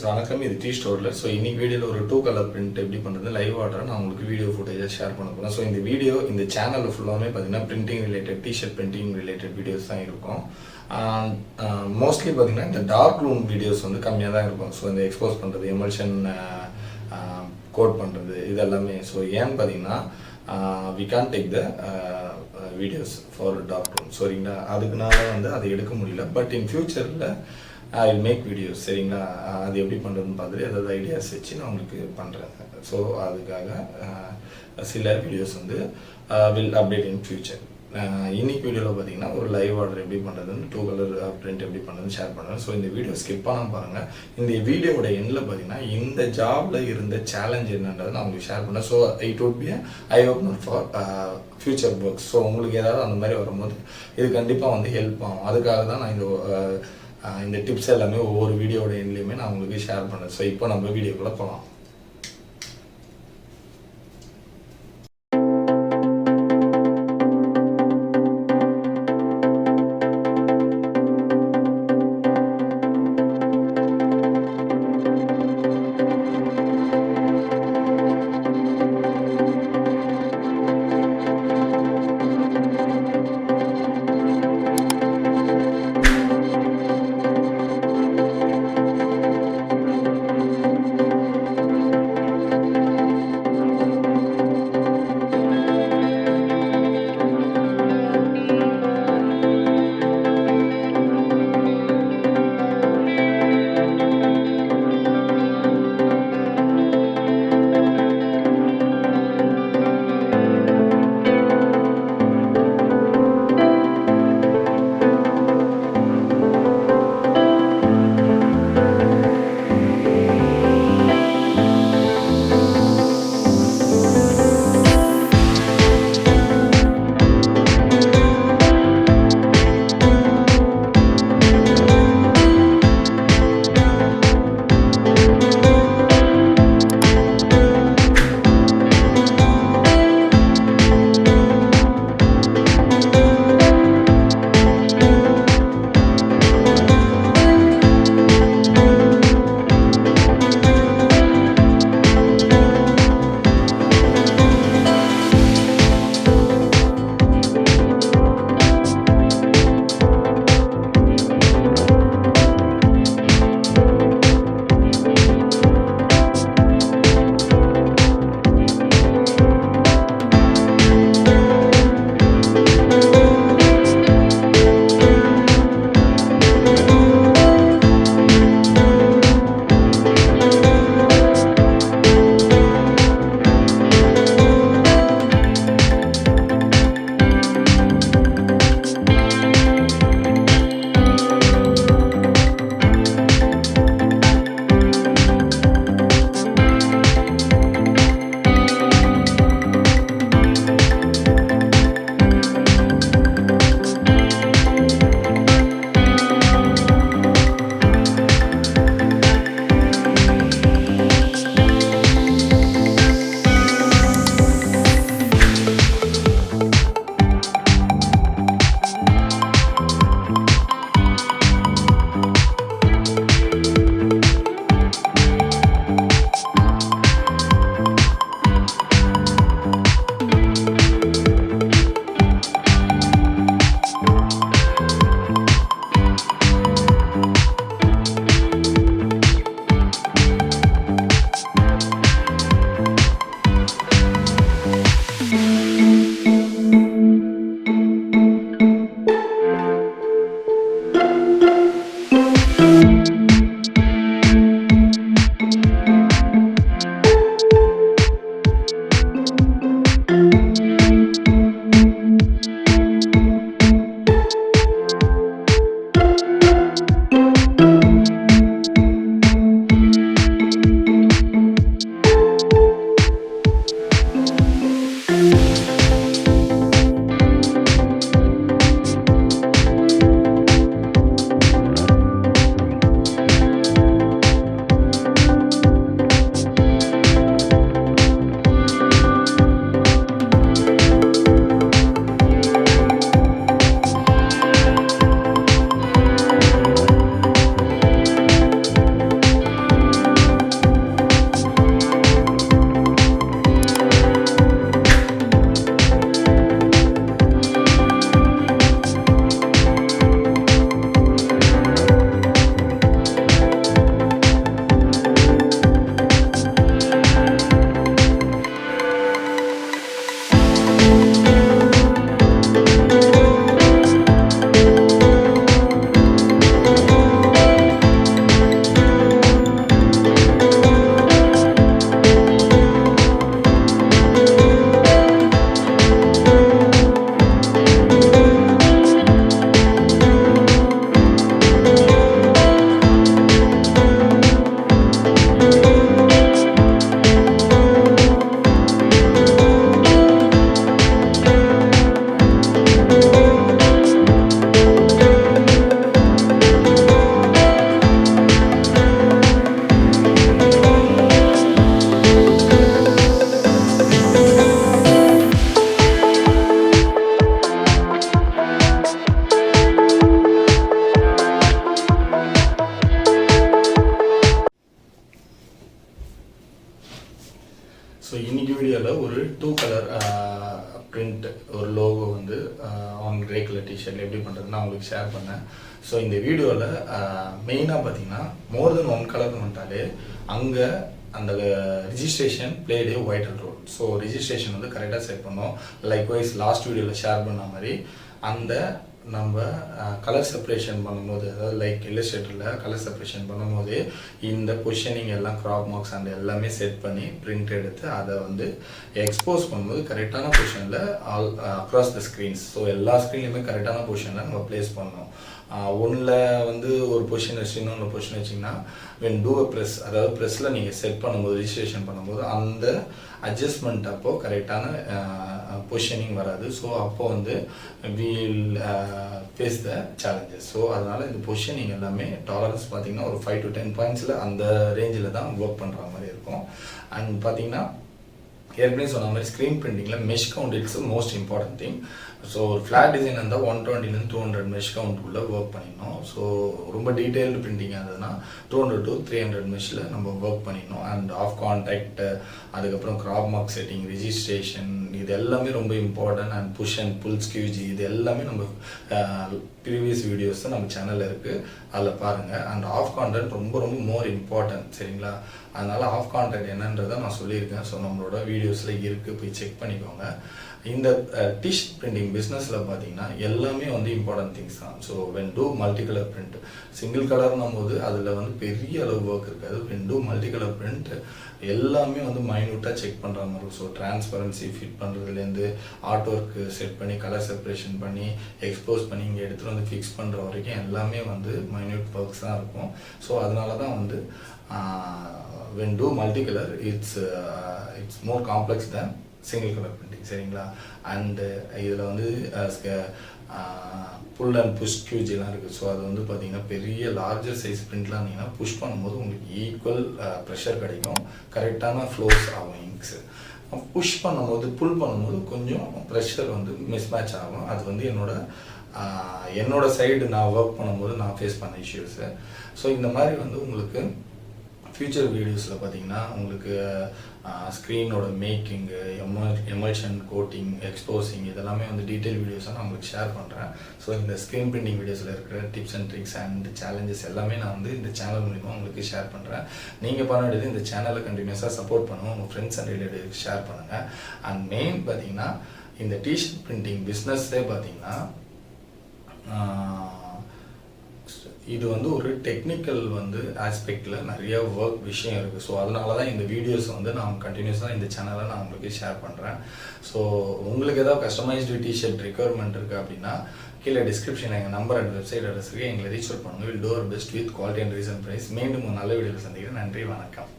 Friends வணக்கம். இது Teeztotaller. So இன்னைக்கு வீடியோவில் ஒரு 2 கலர் பிரிண்ட் எப்படி பண்ணுறது லைவ் ஆர்டர் நான் உங்களுக்கு வீடியோ ஃபுட்டேஜாக ஷேர் பண்ண போகிறேன். ஸோ இந்த வீடியோ இந்த சேனலில் ஃபுல்லாகவே பார்த்தீங்கன்னா printing related T shirt printing related videos தான் இருக்கும். மோஸ்ட்லி பார்த்தீங்கன்னா இந்த டார்க் ரூம் வீடியோஸ் வந்து கம்மியாக தான் இருக்கும். ஸோ இந்த எக்ஸ்போஸ் பண்ணுறது, எமல்ஷன் கோட் பண்ணுறது இதெல்லாமே. ஸோ ஏன்னு பார்த்தீங்கன்னா we can take the videos for dark room. சரிங்களா, அதுக்குனால வந்து அதை எடுக்க முடியல. பட் இன் ஃபியூச்சரில் ஐ வில் மேக் வீடியோஸ். சரிங்களா, அது எப்படி பண்ணுறதுன்னு பார்த்துட்டு ஏதாவது ஐடியாஸ் வச்சு நான் உங்களுக்கு பண்ணுறேன். ஸோ அதுக்காக சில வீடியோஸ் வந்து வில் அப்டேட் இன் ஃபியூச்சர். இன்னைக்கு வீடியோவில் பார்த்தீங்கன்னா ஒரு லைவ் ஆர்டர் எப்படி பண்ணுறதுன்னு 2 கலர் பிரிண்ட் எப்படி பண்ணுறதுன்னு ஷேர் பண்ணுறேன். ஸோ இந்த வீடியோ ஸ்கிப் பண்ணாமல் பாருங்கள். இந்த வீடியோட எண்டில் பார்த்தீங்கன்னா இந்த ஜாபில் இருந்த சேலஞ்ச் என்னன்றதை நான் உங்களுக்கு ஷேர் பண்ணேன். So it would be I opener for future works. So உங்களுக்கு ஏதாவது அந்த மாதிரி வரும்போது இது கண்டிப்பாக வந்து ஹெல்ப் ஆகும். அதுக்காக தான் நான் இந்த டிப்ஸ் எல்லாமே ஒவ்வொரு வீடியோட எண்ட்லையுமே நான் உங்களுக்கு ஷேர் பண்ணேன். ஸோ இப்போ நம்ம வீடியோக்குள்ளே போகலாம். ஸோ இன்னைக்கு வீடியோவில் ஒரு 2 கலர் பிரிண்ட் ஒரு லோகோ வந்து ஆன் கிரே கலர் டிஷர்ட் எப்படி பண்ணுறதுன்னு நான் உங்களுக்கு ஷேர் பண்ணேன். ஸோ இந்த வீடியோவில் மெயினாக பார்த்தீங்கன்னா மோர் தென் 1 கலர்னு வந்துட்டாலே அங்கே அந்த ரிஜிஸ்ட்ரேஷன் பிளேட் ஏ வைட்டல் ரோல். ஸோ ரிஜிஸ்ட்ரேஷன் வந்து கரெக்டாக செட் பண்ணோம். லைக்வைஸ் லாஸ்ட் வீடியோவில் ஷேர் பண்ண மாதிரி அந்த நம்ம கலர் செப்பரேஷன் பண்ணும்போது, அதாவது லைக் இல்லஸ்ட்ரேட்டரில் கலர் செப்பரேஷன் பண்ணும்போது இந்த பொசிஷனிங் எல்லாம் கிராப் மார்க்ஸ் அண்ட் எல்லாமே செட் பண்ணி பிரிண்ட் எடுத்து அதை வந்து எக்ஸ்போஸ் பண்ணும்போது கரெக்டான பொசிஷனில் all across the screens. So எல்லா ஸ்க்ரீன்லையுமே கரெக்டான பொசிஷனில் நம்ம பிளேஸ் பண்ணணும். ஒன்றில் வந்து ஒரு பொசிஷன் வச்சு இன்னொன்று பொசிஷன் வச்சிங்கன்னா வென் டூ அ ப்ரெஸ், அதாவது ப்ரெஸ்ஸில் நீங்கள் செட் பண்ணும்போது ரிஜிஸ்ட்ரேஷன் பண்ணும்போது அந்த அட்ஜஸ்ட்மெண்ட் அப்போது கரெக்டான பொசிஷனிங் வராது. ஸோ அப்போ வந்து we'll face the challenges. So அதனால் இந்த பொசிஷனிங் எல்லாமே டாலரன்ஸ் பார்த்தீங்கன்னா ஒரு 5 to 10 பாயிண்ட்ஸில் அந்த ரேஞ்சில் தான் ஒர்க் பண்ணுற மாதிரி இருக்கும். அண்ட் பார்த்தீங்கன்னா ஏற்கனவே சொன்ன மாதிரி ஸ்க்ரீன் பிரிண்டிங்கில் mesh count it's most important thing. So ஒரு ஃப்ளாட் டிசைன் இருந்தால் 120 to 200 மெஷ் கவுண்ட்டுக்குள்ளே ஒர்க் பண்ணிடணும். ஸோ ரொம்ப டீட்டெயில்டு பிரிண்டிங் ஆகுதுன்னா 200 to 300 மெஷ்ஷில் நம்ம ஒர்க் பண்ணிடணும். அண்ட் ஆஃப் கான்டாக்ட், அதுக்கப்புறம் கிராப் மார்க் செட்டிங், ரிஜிஸ்ட்ரேஷன், இது எல்லாமே ரொம்ப important. And push and pull squeegee, இது எல்லாமே நம்ம ப்ரீவியஸ் வீடியோஸ் தான் நம்ம சேனலில் இருக்குது, அதில் பாருங்கள். அண்ட் ஆஃப் கான்டாக்ட் ரொம்ப ரொம்ப மோர் இம்பார்ட்டன்ட், சரிங்களா? அதனால் ஆஃப் கான்டாக்ட் என்னன்றதை நான் சொல்லியிருக்கேன். ஸோ நம்மளோட வீடியோஸில் இருக்குது, போய் செக் பண்ணிக்கோங்க. இந்த டிஷர்ட் பிரிண்டிங் பிஸ்னஸில் பார்த்தீங்கன்னா எல்லாமே வந்து இம்பார்ட்டன்ட் திங்ஸ் தான். So when to multi colour print, single கலர்னும் போது அதில் வந்து பெரிய அளவு ஒர்க் இருக்காது. When to multi colour print எல்லாமே வந்து மைன்யூட்டாக செக் பண்ணுற மாதிரி இருக்கும். ஸோ டிரான்ஸ்பரன்சி ஃபிட் பண்ணுறதுலேருந்து ஆர்ட் ஒர்க்கு செட் பண்ணி கலர் செப்பரேஷன் பண்ணி எக்ஸ்போஸ் பண்ணி இங்கே எடுத்துகிட்டு வந்து ஃபிக்ஸ் பண்ணுற வரைக்கும் எல்லாமே வந்து மைன்யூட் ஒர்க்ஸ் தான் இருக்கும். ஸோ அதனால தான் வந்து when do multicolor it's more complex than single color printing, சரிங்களா? அண்டு இதில் வந்து புல் அண்ட் புஷ் கியூஜிலாம் இருக்குது. ஸோ அது வந்து பார்த்தீங்கன்னா பெரிய லார்ஜர் சைஸ் பிரிண்ட்லாம் இருந்தீங்கன்னா புஷ் பண்ணும்போது உங்களுக்கு ஈக்குவல் ப்ரெஷர் கிடைக்கும், கரெக்டான ஃப்ளோஸ் ஆகும் இங்க்ஸு. புஷ் பண்ணும்போது புல் பண்ணும்போது கொஞ்சம் ப்ரெஷர் வந்து மிஸ்மேட்ச் ஆகும். அது வந்து என்னோட சைடு நான் ஒர்க் பண்ணும்போது நான் ஃபேஸ் பண்ண இஷ்யூஸு. ஸோ இந்த மாதிரி வந்து உங்களுக்கு ஃபியூச்சர் வீடியோஸில் பார்த்தீங்கன்னா உங்களுக்கு ஸ்க்ரீனோட மேக்கிங்கு, எமல்ஷன், கோட்டிங், எக்ஸ்போசிங், இதெல்லாமே வந்து டீட்டெயில் வீடியோஸாக நான் உங்களுக்கு ஷேர் பண்ணுறேன். ஸோ இந்த ஸ்க்ரீன் பிரிண்டிங் வீடியோஸில் இருக்கிற tips and tricks and challenges எல்லாமே நான் வந்து இந்த சேனல் மூலிமா உங்களுக்கு ஷேர் பண்ணுறேன். நீங்கள் பண்ண வேண்டியது இந்த சேனலை கண்டினியூஸாக சப்போர்ட் பண்ணுங்கள், உங்கள் ஃப்ரெண்ட்ஸ் அண்ட் ரிலேட்டிவ்ஸ் ஷேர் பண்ணுங்கள். அண்ட் மெயின் பார்த்தீங்கன்னா இந்த டிஷர்ட் பிரிண்டிங் பிஸ்னஸ்ஸே பார்த்தீங்கன்னா இது வந்து ஒரு டெக்னிக்கல் வந்து ஆஸ்பெக்டில் நிறைய ஒர்க் விஷயம் இருக்குது. ஸோ அதனால தான் இந்த வீடியோஸ் வந்து நான் கண்டினியூஸாக இந்த சேனலை நான் உங்களுக்கு ஷேர் பண்ணுறேன். ஸோ உங்களுக்கு ஏதாவது கஸ்டமைஸ்டு டிஷர்ட் ரெக்யர்மெண்ட் இருக்குது அப்படின்னா கீழே டிஸ்கிரிப்ஷன் எங்கள் நம்பர் அண்ட் வெப்சைட் அட்ரஸுக்கு எங்களை ரீச் அவுட் பண்ணுங்கள். Will do our best with quality and reason price. மீண்டும் நல்ல வீடியோவில் சந்திக்கிறேன். நன்றி, வணக்கம்.